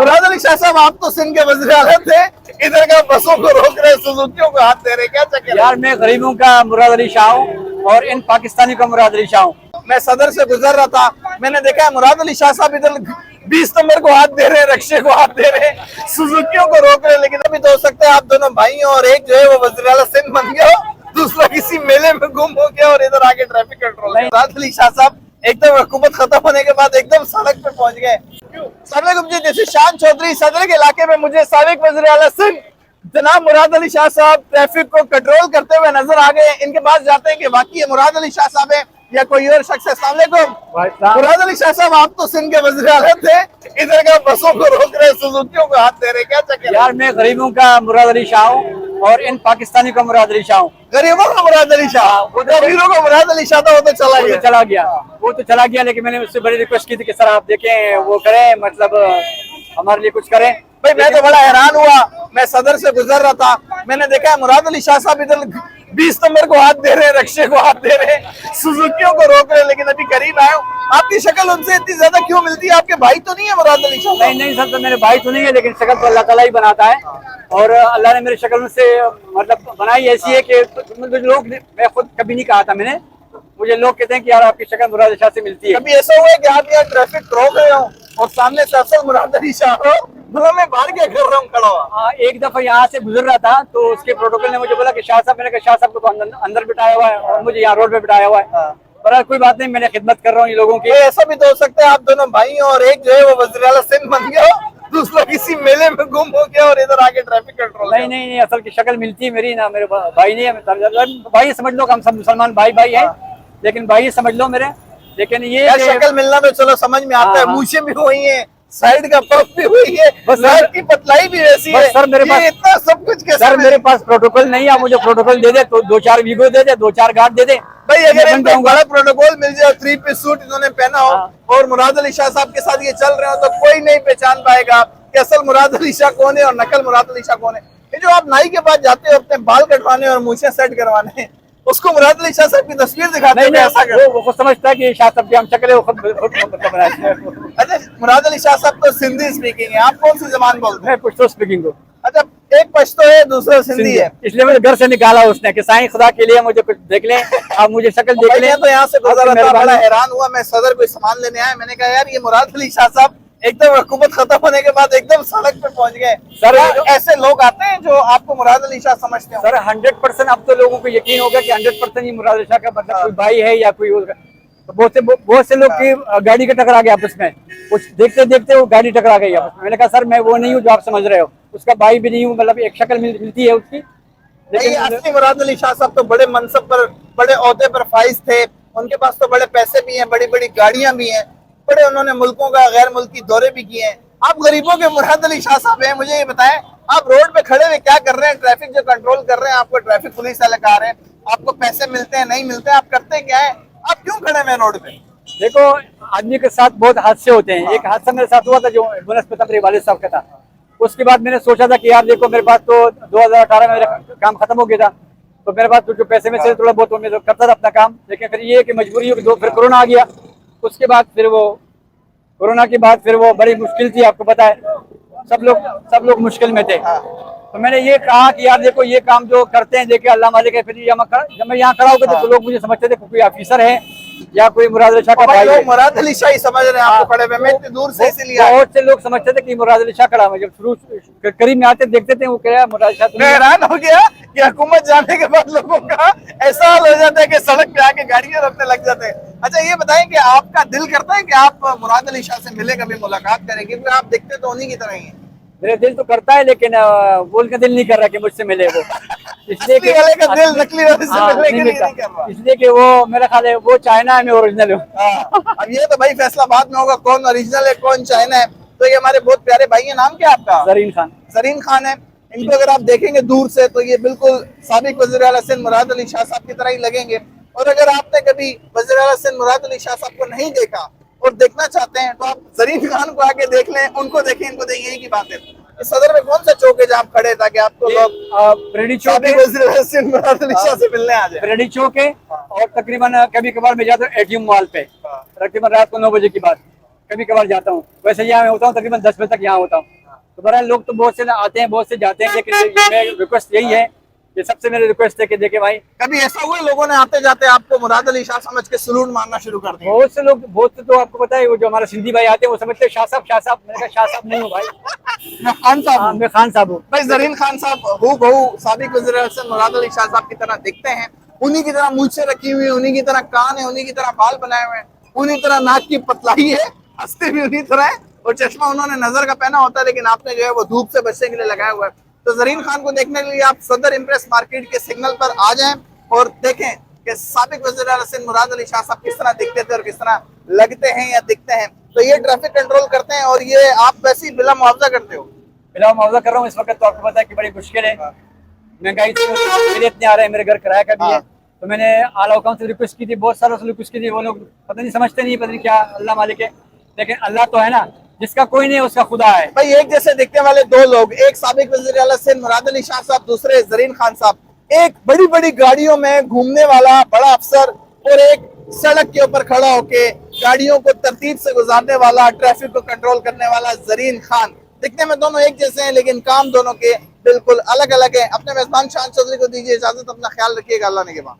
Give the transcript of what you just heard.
मुराद अली शाह साहब, आप तो सिंध के वज़ीर आला थे, इधर का बसों को रोक रहे, सुजुकियों को हाथ दे रहे, क्या चक्कर? यार मैं गरीबों का मुराद अली शाह हूँ और इन पाकिस्तानी का मुराद अली शाह हूँ। मैं सदर से गुजर रहा था, मैंने देखा है मुराद अली शाह साहब इधर 20 नंबर को हाथ दे रहे हैं, रक्शे को हाथ दे रहे हैं, सुजुकियों को रोक रहे हैं। लेकिन अभी तो हो सकता है आप दोनों भाई हो और एक जो है वो वज़ीर आला सिंध बन गया हो, दूसरा किसी मेले में गुम हो गया और इधर आके ट्रैफिक कंट्रोल। मुराद अली शाह साहब एकदम हुकूमत खत्म होने के बाद एकदम सड़क पे पहुंच गए। सलाम जी, जैसे शान चौधरी सदर के इलाके में मुझे साबिक वज़ीर आला सिंध जनाब मुराद अली शाह साहब ट्रैफिक को कंट्रोल करते हुए नजर आ गए। इनके पास जाते हैं कि वाकई ये मुराद अली शाह साहब है या कोई और शख्स है। अस्सलाम वालेकुम। मुराद अली शाह साहब, आप तो सिंध के वज़ीर आला थे, इधर का बसों को रोक रहे, सुजुकियों को हाथ दे रहे, क्या चक्कर? यार मैं गरीबों का मुराद अली शाह हूँ और इन पाकिस्तानी का मुराद अली शाह हूँ। गरीबों का मुराद अली शाह, वो तो अमीरों का मुराद अली शाह था, वो तो चला गया। वो तो चला गया, लेकिन मैंने उससे बड़ी रिक्वेस्ट की थी कि सर आप देखें, वो करें, मतलब हमारे लिए कुछ करें। भाई मैं तो बड़ा हैरान हुआ, मैं सदर से गुजर रहा था, मैंने देखा है मुराद अली शाह साहब इधर 20 नंबर को हाथ दे रहे हैं, रक्शे को हाथ दे रहे हैं, सुजुकियों को रोक रहे हैं। लेकिन अभी करीब आया हूँ, आपकी शक्ल उनसे इतनी ज्यादा क्यों मिलती है? आपके भाई तो नहीं है मुराद अली शाह? नहीं सर, तो मेरे भाई तो नहीं है, लेकिन शक्ल तो अल्लाह ताला ही बनाता है और अल्लाह ने मेरी शक्ल से मतलब बनाई ऐसी है कि लोग, मैं खुद कभी नहीं कहा था मैंने, मुझे लोग कहते हैं कि यार आपकी शक्ल मुराद अली शाह से मिलती है। कभी ऐसा हुआ है कि आप यहाँ ट्रैफिक रोक रहे हो और सामने से असल मुराद अली शाह हो, मैं बाहर क्या कर रहा हूँ खड़ा हुआ? हाँ, एक दफा यहाँ से गुजर रहा था तो उसके प्रोटोकॉल ने मुझे बोला कि शाह साहब, मैंने कहा शाह साहब को तो अंदर बिठाया हुआ है और मुझे यहाँ रोड पे बिठाया हुआ है। पर कोई बात नहीं, मैंने खिदमत कर रहा हूँ ये लोगों की। ऐसा भी तो हो सकता है आप दोनों भाई हो और एक जो है वो वज़ीर आला सिंध बन गया हो, दूसरा किसी मेले में गुम हो गया और इधर आके ट्रैफिक कंट्रोल। नहीं, असल की शक्ल मिलती है मेरी ना, मेरे भाई नहीं है, भाई समझ लो, हम सब मुसलमान भाई हैं, लेकिन भाई समझ लो मेरे। लेकिन ये शक्ल मिलना तो चलो समझ में आता है, मूछें भी हुई है, साइड का पफ भी हुई है, बस सर की पतलाई भी वैसी है। सर मेरे पास इतना सब कुछ कैसे? सर मेरे पास प्रोटोकॉल नहीं है, मुझे प्रोटोकॉल दे दे तो 2-4 वीगो दे दे, 2-4 गार्ड दे दे। भाई अगर इनको बड़ा प्रोटोकॉल मिल जाए, 3 पीस सूट इन्होंने पहना हो और मुराद अली शाह साहब के साथ ये चल रहे हो, तो कोई नहीं पहचान पाएगा कि असल मुराद अली शाह कौन है और नकल मुराद अली शाह कौन है। ये जो आप नाई के पास जाते हो अपने बाल कटवाने और मूछें सेट करवाने, उसको मुराद अली शाह साहब की तस्वीर दिखाते हैं, ऐसा कर वो समझता है कि शाह साहब की हम शक्ल है, वो खुद बनाए। अच्छा, मुराद अली शाह साहब तो सिंधी स्पीकिंग है, आप कौन सी जबान बोलते हैं? पश्तो स्पीकिंग को। अच्छा, एक पश्तो है, दूसरा सिंधी है, इसलिए मुझे घर से निकाला उसने कि साईं खुदा के लिए मुझे कुछ देख ले, आप मुझे शक्ल देख ले। तो यहाँ से गुजर रहा था, बड़ा हैरान हुआ, मैं सदर कोई सामान लेने आया, मैंने कहा यार ये मुराद अली शाह साहब एकदम हुकूमत खत्म होने के बाद एकदम सड़क पे पहुंच गए। सर ऐसे लोग आते हैं जो आपको मुराद अली शाह समझते हैं? सर 100% अब तो लोगों को यकीन होगा कि 100% ये मुराद अली शाह का मतलब कोई भाई है या कोई और। तो बहुत से लोग की गाड़ी का टकरा गया आपस में, कुछ देखते देखते वो गाड़ी टकरा गई आपस में। मैंने कहा सर मैं वो नहीं हूँ जो आप समझ रहे हो, उसका भाई भी नहीं हूँ, मतलब एक शक्ल मिलती है उसकी। लेकिन असली मुराद अली शाह साहब तो बड़े मनसब पर, बड़े ओहदे पर फाइज थे, उनके पास तो बड़े पैसे भी हैं, बड़ी बड़ी गाड़ियां भी हैं, बड़े उन्होंने मुल्कों का गैर मुल्की दौरे भी किए हैं। आप गरीबों के मुराद अली शाह साहब हैं, मुझे ये बताएं आप रोड पे खड़े हुए क्या कर रहे हैं? ट्रैफिक जो कंट्रोल कर रहे हैं, आपको ट्रैफिक पुलिस वाले आ रहे हैं, आपको पैसे मिलते हैं नहीं मिलते, आप करते क्या है? आप क्यों खड़े हैं रोड पे? देखो आदमी के साथ बहुत हादसे होते हैं। एक हादसा मेरे साथ हुआ था जो बनस्पत मेरे वालिद साहब का था। उसके बाद मैंने सोचा था कि यार देखो मेरे पास तो 2018 में मेरा काम खत्म हो गया था, तो मेरे पास तो जो पैसे में से थोड़ा बहुत मैं तो करता था अपना काम। लेकिन फिर ये कि मजबूरी हो कि फिर कोरोना आ गया, उसके बाद फिर वो कोरोना के बाद फिर वो बड़ी मुश्किल थी, आपको पता है सब लोग मुश्किल में थे। तो मैंने ये कहा कि यार देखो ये काम जो करते हैं देखिए अल्लाह मालिक है। फिर जब मैं यहाँ खड़ा हो गया तो लोग मुझे समझते थे कोई ऑफिसर है या कोई मुराद अली शाह का भाई है। मुराद अली शाह ही समझ रहे हैं आपको खड़े हुए, मैं इतनी दूर से इसीलिए बहुत से लोग समझते थे कि मुराद अली शाह खड़ा है। जब शुरू करीब में आते देखते थे वो क्या मुराद अली शाह। मैं हैरान हो गया कि हुकूमत जाने के बाद लोगों का ऐसा हाल हो जाता है कि सड़क पे आके गाड़ियां रोकने लग जाते हैं। अच्छा ये बताएं कि आपका दिल करता है कि आप मुराद अली शाह से मिले, कभी मुलाकात करें, क्योंकि आप दिखते तो उन्हीं की तरह ही हैं। मेरा दिल तो करता है लेकिन बोल का दिल नहीं कर रहा कि मुझसे मिले वो, इसलिए वाले का दिल नकली वाले से मिलने के लिए नहीं कर रहा, इसलिए कि वो मेरा ख्याल है वो चाइना है, मैं ओरिजिनल हूँ। अब ये तो भाई फैसला बाद में होगा कौन ओरिजिनल है कौन चाइना है। तो ये हमारे बहुत प्यारे भाई है, नाम क्या आपका? जरीन खान है। इनको अगर आप देखेंगे दूर से तो ये बिल्कुल साबिक वज़ीर आला सिंध मुराद अली शाह साहब की तरह ही लगेंगे। और अगर आपने कभी वज़ीर आला सिंध मुराद अली शाह साहब को नहीं देखा और देखना चाहते हैं तो आप जरीन खान को आके देख लें, उनको देखें, इनको देखें, यही की बात है। इस सदर में कौन सा चौक है जहाँ आप खड़े ताकि आपको लोग रेडी चौक से मिलने आ जाए? रेडी चौक है और तकरीबन कभी कभार मैं जाता हूँ एटीएम मॉल पे, तकरीबन रात को 9 बजे के बाद कभी कभार जाता हूँ। वैसे यहाँ मैं होता हूँ तकरीबन 10 बजे तक यहाँ होता हूँ। तो बहरहाल लोग तो बहुत से आते हैं, बहुत से जाते हैं, लेकिन मेरा रिक्वेस्ट यही है कि सबसे मेरी रिक्वेस्ट है कि देखे भाई, कभी ऐसा हुआ है लोगों ने आते जाते आपको मुराद अली शाह समझ के सलूट मारना शुरू कर दिया? बहुत से लोग, बहुत से तो आपको पता है वो जो हमारे सिंधी भाई आते हैं वो समझते हैं शाह साहब, शाह साहब। मैंने कहा शाह साहब नहीं हूँ भाई, मैं खान साहब हाँ हूँ। मैं खान साहब हूँ। भाई जरीन खान साहब हूबहू साबिक वज़ीर-ए-आज़म मुराद अली शाह साहब की तरह दिखते हैं, उन्हीं की तरह मूंछें रखी हुई है, उन्हीं की तरह कान है, उन्हीं की तरह बाल बनाए हुए हैं, उन्हीं तरह नाक की पतलाई है, हंसते भी उन्हीं तरह है, और चश्मा उन्होंने नजर का पहना होता है, लेकिन आपने जो है वो धूप से बचने के लिए लगाया हुआ है। तो जरीन खान को देखने के लिए आप सदर इम्प्रेस मार्केट के सिग्नल पर आ जाएं और देखें कि साबिक वज़ीर-ए-आज़म मुराद अली शाह साहब किस तरह दिखते थे और किस तरह लगते हैं या दिखते हैं। तो ये ट्रैफिक कंट्रोल करते हैं और ये आप वैसे ही बिला मुआवजा करते हो? फिलहाल मुआवजा कर रहा हूँ इस वक्त। तो आपको पता है कि बड़ी मुश्किल है, महंगाई मेरे इतने आ रहे हैं, मेरे घर किराया का भी है। तो मैंने आला हुकाम से रिक्वेस्ट की थी, बहुत सालों से रिक्वेस्ट की थी, वो लोग पता नहीं समझते नहीं, पता नहीं क्या, अल्लाह मालिक है। लेकिन अल्लाह तो है ना, जिसका कोई नहीं है उसका खुदा है। भाई एक जैसे दिखने वाले दो लोग, एक साबिक वज़ीर-ए-आज़म मुराद अली शाह साहब, दूसरे जरीन खान साहब, एक बड़ी बड़ी गाड़ियों में घूमने वाला बड़ा अफसर और एक सड़क के ऊपर खड़ा होके गाड़ियों को तरतीब से गुजारने वाला, ट्रैफिक को कंट्रोल करने वाला जरीन खान। दिखने में दोनों एक जैसे हैं लेकिन काम दोनों के बिल्कुल अलग अलग है। अपने मेजबान शान चौधरी को दीजिए इजाजत, अपना ख्याल रखिएगा, अल्लाह ने के बाद।